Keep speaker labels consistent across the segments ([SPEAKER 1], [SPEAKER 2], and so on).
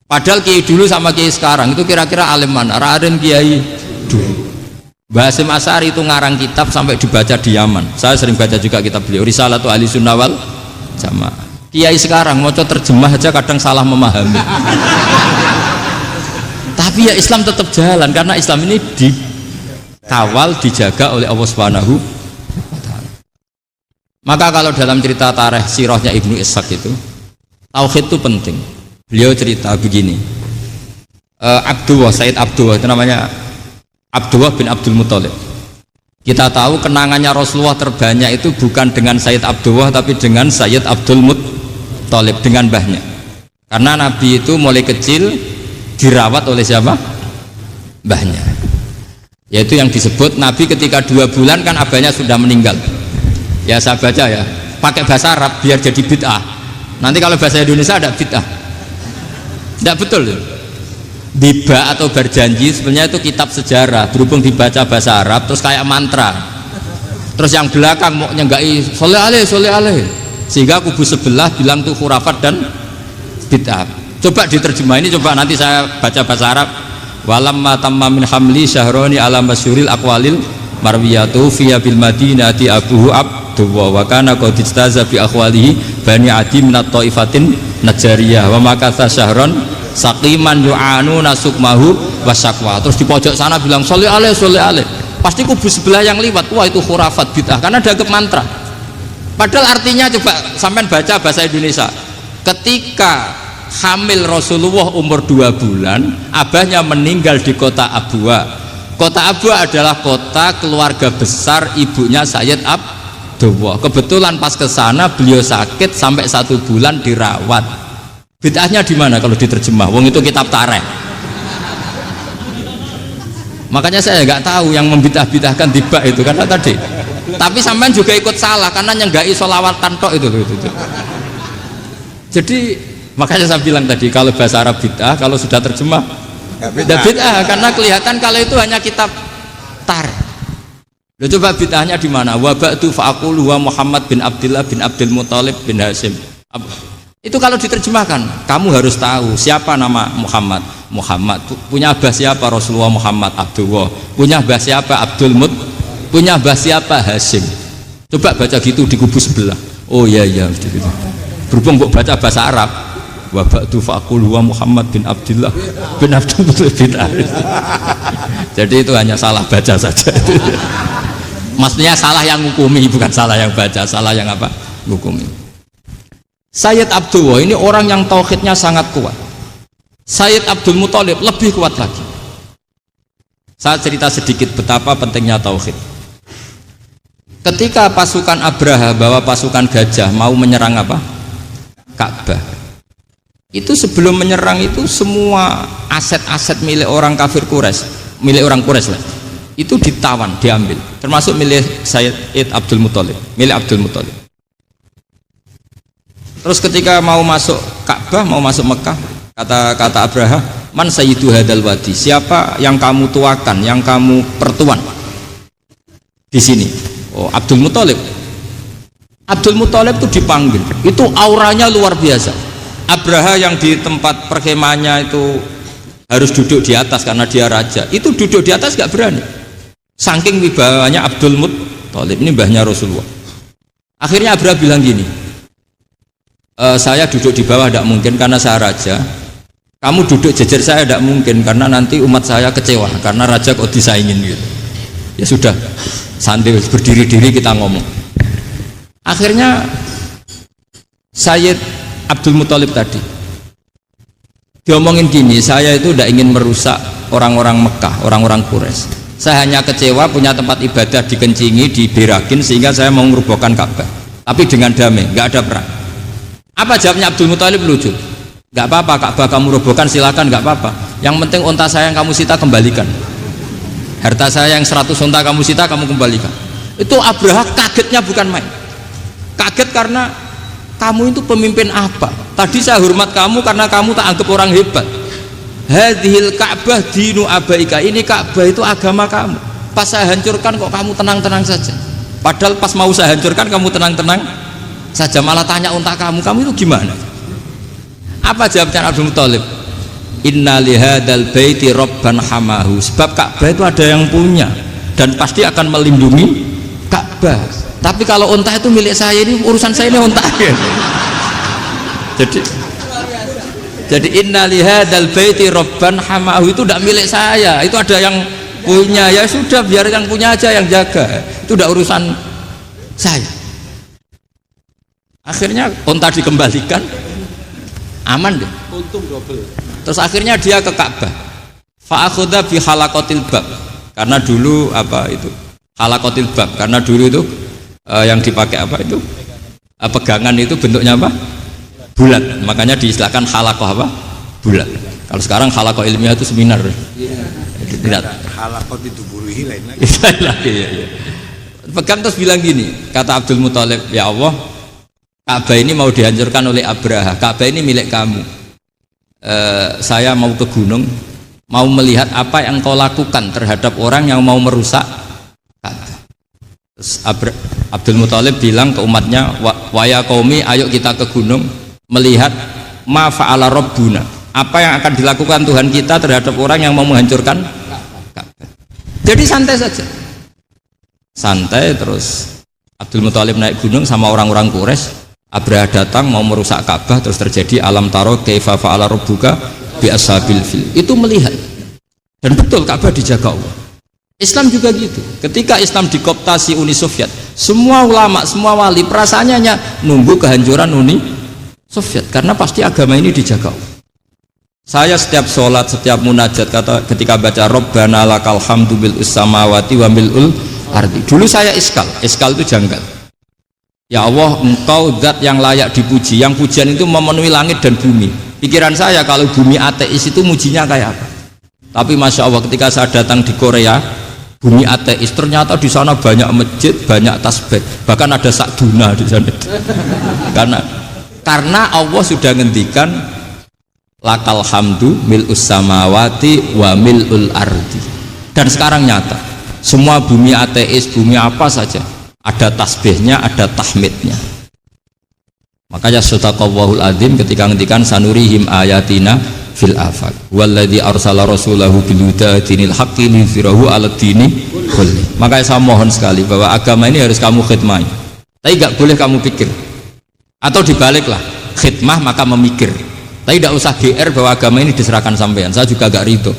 [SPEAKER 1] Padahal kiai dulu sama kiai sekarang itu kira-kira alim mana? Raden kiai dulu. Mbah Hasyim Asy'ari itu ngarang kitab sampai dibaca di Yaman. Saya sering baca juga kitab beliau, Risalatu Ahli Sunnah wal Jamaah. Kiai sekarang mau terjemah aja kadang salah memahami. Tapi ya Islam tetap jalan karena Islam ini dikawal, dijaga oleh Allah Subhanahu wa Ta'ala. Maka kalau dalam cerita tarikh sirahnya Ibnu Ishaq itu, tauhid itu penting. Beliau cerita begini, Sayyid Abdullah itu namanya Abdullah bin Abdul Muthalib. Kita tahu kenangannya Rasulullah terbanyak itu bukan dengan Sayyid Abdullah tapi dengan Sayyid Abdul Muthalib, dengan mbahnya. Karena Nabi itu mulai kecil dirawat oleh siapa? Mbahnya. Yaitu yang disebut Nabi ketika 2 bulan kan abahnya sudah meninggal. Ya saya baca ya, pakai bahasa Arab biar jadi bid'ah. Nanti kalau bahasa Indonesia ada bid'ah. Tidak betul. Diba atau berjanji sebenarnya itu kitab sejarah, berhubung dibaca bahasa Arab terus kayak mantra. Terus yang belakang mau nyenggai soleh aleh, sehingga kubu sebelah bilang tuh khurafat dan bid'ah. Coba diterjemah ini, coba nanti saya baca bahasa Arab. Walamma tamma min hamli syahroni ala masyuril aqwalil marwiyatu fiya bil madinati abuhu abdullah wa kana qad istaza bi akhwalihi bani adi min at-taifatin najariyah wa makatha syahron saqiman yu'anu nasukmahu wasyakwa. Terus di pojok sana bilang sholli alaih, pasti kubu sebelah yang liwat, wah itu khurafat bid'ah karena dianggap mantra. Padahal artinya coba sampean baca bahasa Indonesia, ketika hamil Rasulullah umur 2 bulan, abahnya meninggal di kota Abwa. Kota Abwa adalah kota keluarga besar ibunya Sayyid Abdullah. Kebetulan pas ke sana beliau sakit sampai 1 bulan dirawat. Bid'ahnya di mana kalau diterjemah? Wong itu kitab tarikh. Makanya saya nggak tahu yang membidah-bidahkan tiba itu karena tadi. Tapi sampean juga ikut salah karena nyenggai sholawatan tok itu. Jadi makanya saya bilang tadi kalau bahasa Arab bid'ah, kalau sudah terjemah bid'ah karena kelihatan kalau itu hanya kitab tarikh. Loh, coba bid'ahnya di mana? Wa ba'du fa'aqulu wa Muhammad bin Abdullah bin Abdul Muthalib bin Hasyim. Itu kalau diterjemahkan, kamu harus tahu siapa nama Muhammad. Muhammad punya abah siapa? Rasulullah Muhammad Abdullah. Punya abah siapa? Abdul Mut. Punya abah siapa? Hasyim. Coba baca gitu di kubu sebelah. Oh iya gitu. Berhubung kok baca bahasa Arab. Wa ba'du fa'aqulu wa Muhammad bin Abdullah bin Abdul Muthalib bin Hasyim. Jadi itu hanya salah baca saja. Maksudnya salah yang ngukumi, bukan salah yang baca, salah yang apa? Ngukumi. Sayyid Abdullah ini orang yang tauhidnya sangat kuat. Sayyid Abdul Muthalib lebih kuat lagi. Saya cerita sedikit betapa pentingnya tauhid. Ketika pasukan Abraha bawa pasukan gajah mau menyerang apa? Ka'bah. Itu sebelum menyerang itu semua aset-aset milik orang kafir Quraisy, milik orang Quraisy lah. Itu ditawan, diambil, termasuk milik Sayyid Abdul Muthalib, milik Abdul Muthalib. Terus ketika mau masuk Ka'bah, mau masuk Mekah, kata Abraha, man sayyidu hadal wadi, siapa yang kamu tuakan, yang kamu pertuan di sini? Oh, Abdul Muthalib. Abdul Muthalib itu dipanggil, itu auranya luar biasa. Abraha yang di tempat perkemahannya itu harus duduk di atas karena dia raja, itu duduk di atas gak berani. Saking wibawanya Abdul Muthalib, ini mbahnya Rasulullah. Akhirnya Abraha bilang gini, saya duduk di bawah tidak mungkin karena saya raja, kamu duduk jejer saya tidak mungkin karena nanti umat saya kecewa karena raja kok disaingin gitu. Ya sudah, santai berdiri-diri kita ngomong. Akhirnya Sayyid Abdul Muthalib tadi diomongin gini, saya itu tidak ingin merusak orang-orang Mekah, orang-orang Quraisy. Saya hanya kecewa punya tempat ibadah dikencingi, diberakin sehingga saya mau merubuhkan Ka'bah, tapi dengan damai, nggak ada perang. Apa jawabnya Abdul Muthalib? Lucu. Nggak apa-apa, Ka'bah kamu robohkan silakan, nggak apa-apa. Yang penting unta saya yang kamu sita kembalikan. Harta saya yang 100 unta kamu sita kamu kembalikan. Itu Abraha kagetnya bukan main. Kaget karena kamu itu pemimpin apa? Tadi saya hormat kamu karena kamu tak anggap orang hebat. Hadhil Ka'bah dinu abaika, ini Ka'bah itu agama kamu. Pas saya hancurkan kok kamu tenang-tenang saja. Padahal pas mau saya hancurkan kamu tenang-tenang saja, malah tanya unta kamu itu gimana? Apa jawabnya Abdul Muthalib? inna lihadzal baiti rabban hamahu, sebab Ka'bah itu ada yang punya dan pasti akan melindungi Ka'bah. Tapi kalau unta itu milik saya, ini urusan saya, ini unta. Jadi inna lihadzal baiti rabban hamahu itu tidak milik saya, itu ada yang punya. Ya sudah, biar yang punya aja yang jaga, itu tidak urusan saya. Akhirnya unta dikembalikan, aman deh, untung double. Terus akhirnya dia ke Ka'bah, fa'akhudha bi halaqatil bab, karena dulu apa itu halaqatil bab, karena dulu itu yang dipakai apa itu pegangan itu bentuknya apa, bulat, makanya diistilahkan halaqah apa, bulat. Kalau sekarang halaqah ilmiah itu seminar, tidak halaqah itu buruhi lain lagi. Ya. Pegang terus bilang gini, kata Abdul Muthalib, ya Allah, Ka'bah ini mau dihancurkan oleh Abraha, Ka'bah ini milik kamu. Saya mau ke gunung, mau melihat apa yang kau lakukan terhadap orang yang mau merusak Ka'bah. Terus Abdul Muthalib bilang ke umatnya, wa ya qaumi, ayo kita ke gunung melihat ma fa'ala rabbuna, apa yang akan dilakukan Tuhan kita terhadap orang yang mau menghancurkan Ka'bah. Jadi santai saja, santai. Terus Abdul Muthalib naik gunung sama orang-orang Quraisy. Abraha datang mau merusak Ka'bah, terus terjadi alam taro kaifa fa'ala rabbuka bi ashabil fil. Itu melihat, dan betul Ka'bah dijaga Allah. Islam juga gitu. Ketika Islam dikooptasi Uni Soviet, semua ulama, semua wali perasaannya hanya nunggu kehancuran Uni Soviet, karena pasti agama ini dijaga Allah. Saya setiap sholat, setiap munajat, kata ketika baca Rabbana lakal hamdu bil samawati wa mil'ul ardi. Dulu saya iskal itu janggal. Ya Allah, engkau zat yang layak dipuji, yang pujian itu memenuhi langit dan bumi. Pikiran saya kalau bumi ateis itu mujinya kayak apa. Tapi Masya Allah, ketika saya datang di Korea, bumi ateis, ternyata di sana banyak masjid, banyak tasbih, bahkan ada sakduna di sana. Karena Allah sudah ngendikan lakal hamdu mil'us samawati wa mil'ul ardi. Dan sekarang nyata, semua bumi ateis, bumi apa saja, ada tasbihnya, ada tahmidnya. Makanya sadaqallahul adzim ketika ngendikan sanurihim ayatina fil afaq walladzi arsala rasulahu bil huda dinil haqqi liyuzhirahu 'alad dini kulli. Makanya saya mohon sekali bahwa agama ini harus kamu khidmah, tapi enggak boleh kamu pikir. Atau dibaliklah, khidmah maka memikir. Tapi tidak usah GR bahwa agama ini diserahkan sampean. Saya juga enggak ridho.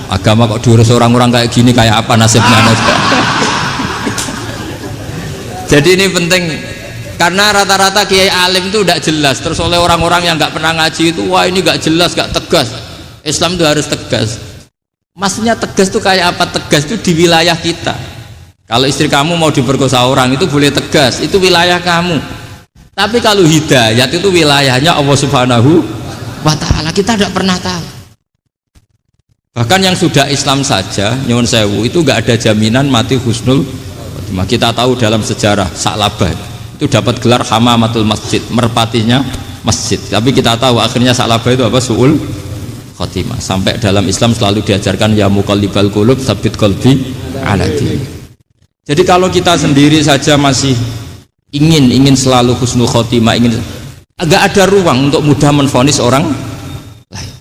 [SPEAKER 1] Agama kok diurus orang-orang kayak gini, kayak apa nasibnya? Jadi ini penting, karena rata-rata kiai alim itu tidak jelas. Terus oleh orang-orang yang nggak pernah ngaji itu, wah ini nggak jelas, nggak tegas. Islam itu harus tegas. Maksudnya tegas itu kayak apa? Tegas itu di wilayah kita. Kalau istri kamu mau diperkosa orang itu boleh tegas, itu wilayah kamu. Tapi kalau hidayat itu wilayahnya Allah Subhanahu wa Ta'ala, kita tidak pernah tahu. Bahkan yang sudah Islam saja, nyuwun sewu, itu nggak ada jaminan mati husnul. Kita tahu dalam sejarah Sa'labah itu dapat gelar hamamatul masjid, merpatinya masjid. Tapi kita tahu akhirnya Sa'labah itu apa? Su'ul khotimah. Sampai dalam Islam selalu diajarkan ya muqallibal qulub tsabbit qalbi ala din. Jadi kalau kita sendiri saja masih ingin selalu husnul khotimah, agak ada ruang untuk mudah menvonis orang lain.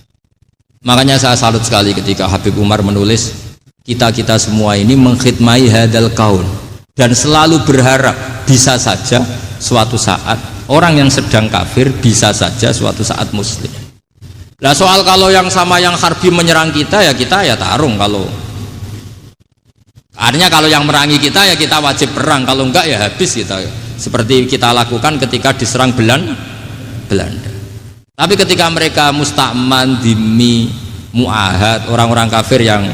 [SPEAKER 1] Makanya saya salut sekali ketika Habib Umar menulis kita semua ini mengkhidmai hadal kaun, dan selalu berharap bisa saja suatu saat orang yang sedang kafir bisa saja suatu saat muslim. Nah soal kalau yang sama yang harbi menyerang kita ya tarung. Kalau artinya kalau yang merangi kita ya kita wajib perang, kalau enggak ya habis kita, seperti kita lakukan ketika diserang Belanda. Tapi ketika mereka musta'man, dhimmi, mu'ahad, orang-orang kafir yang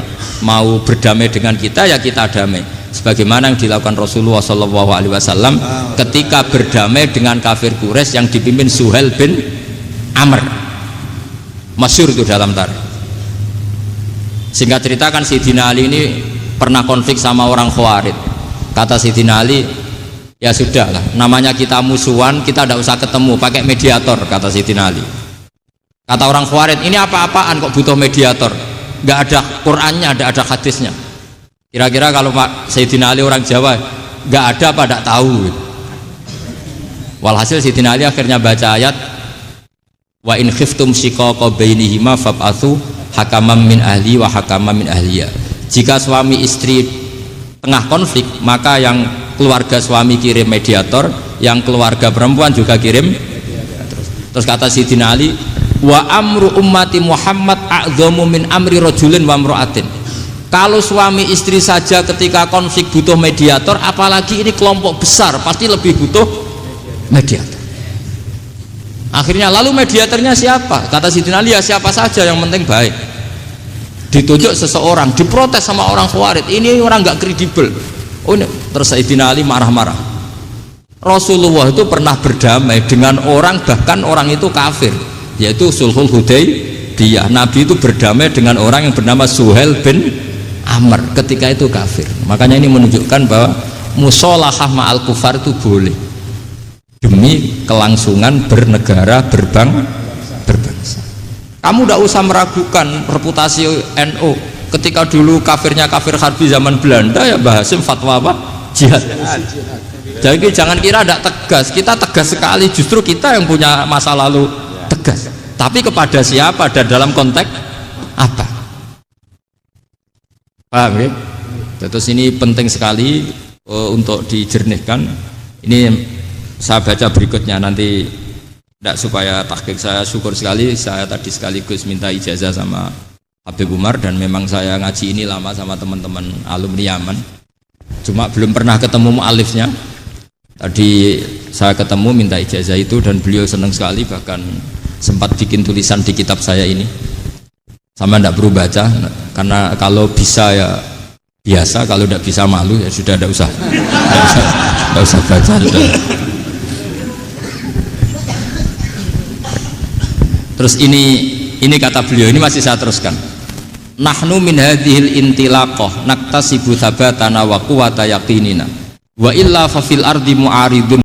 [SPEAKER 1] mau berdamai dengan kita ya kita damai, sebagaimana yang dilakukan Rasulullah SAW ketika berdamai dengan kafir Quraisy yang dipimpin Suhail bin Amr, masyhur itu dalam tarikh. Singkat cerita kan Sayyidina Ali ini pernah konflik sama orang Khawarij. Kata Sayyidina Ali, ya sudahlah, namanya kita musuhan, kita tidak usah ketemu, pakai mediator, kata Sayyidina Ali. Kata orang Khawarij, ini apa-apaan kok butuh mediator, nggak ada Qur'annya, ada hadisnya. Kira-kira kalau Pak Sayyidina Ali orang Jawa, nggak ada apa tidak tahu. Walhasil Sayyidina Ali akhirnya baca ayat wa in khiftum shiqaqa bainihima fab'atsu hakaman min ahli wa hakaman min ahliya. Jika suami istri tengah konflik, maka yang keluarga suami kirim mediator, yang keluarga perempuan juga kirim. Terus kata Sayyidina Ali, wa amru ummati Muhammad a'dhamu min amri rajulin wa imra'atin. Kalau suami istri saja ketika konflik butuh mediator, apalagi ini kelompok besar pasti lebih butuh mediator. Akhirnya lalu mediatornya siapa? Kata Sayyidina Ali, ya siapa saja yang penting baik. Ditunjuk seseorang, diprotes sama orang Khawarij, ini orang nggak kredibel. Oh ini, terus Sayyidina Ali marah-marah. Rasulullah itu pernah berdamai dengan orang, bahkan orang itu kafir, yaitu Sulhul Hudaybiyah. Nabi itu berdamai dengan orang yang bernama Suhail bin Amr, ketika itu kafir. Makanya ini menunjukkan bahwa musolahah ma'al kufar itu boleh demi kelangsungan bernegara, berbangsa. Kamu tidak usah meragukan reputasi NU. Ketika dulu kafirnya kafir harbi zaman Belanda, ya Mbah Hasim fatwa apa? Jihad. Jadi jangan kira tidak tegas, kita tegas sekali, justru kita yang punya masa lalu tegas. Tapi kepada siapa dan dalam konteks apa? Paham ya? Terus ini penting sekali untuk dijernihkan. Ini saya baca berikutnya nanti. Tidak, supaya tahqiq saya syukur sekali, saya tadi sekaligus minta ijazah sama Habib Umar, dan memang saya ngaji ini lama sama teman-teman alumni Yaman, cuma belum pernah ketemu mu'alifnya. Tadi saya ketemu minta ijazah itu dan beliau senang sekali, bahkan sempat bikin tulisan di kitab saya ini. Sama tidak perlu baca, karena kalau bisa ya biasa, kalau tidak bisa malu ya sudah, tidak usah baca sudah. Terus ini kata beliau, ini masih saya teruskan. Nahnu min hadhil intilaqah naktasibu thabatana wa quwwata yaqinina wa illa fa fil ardi mu'aridun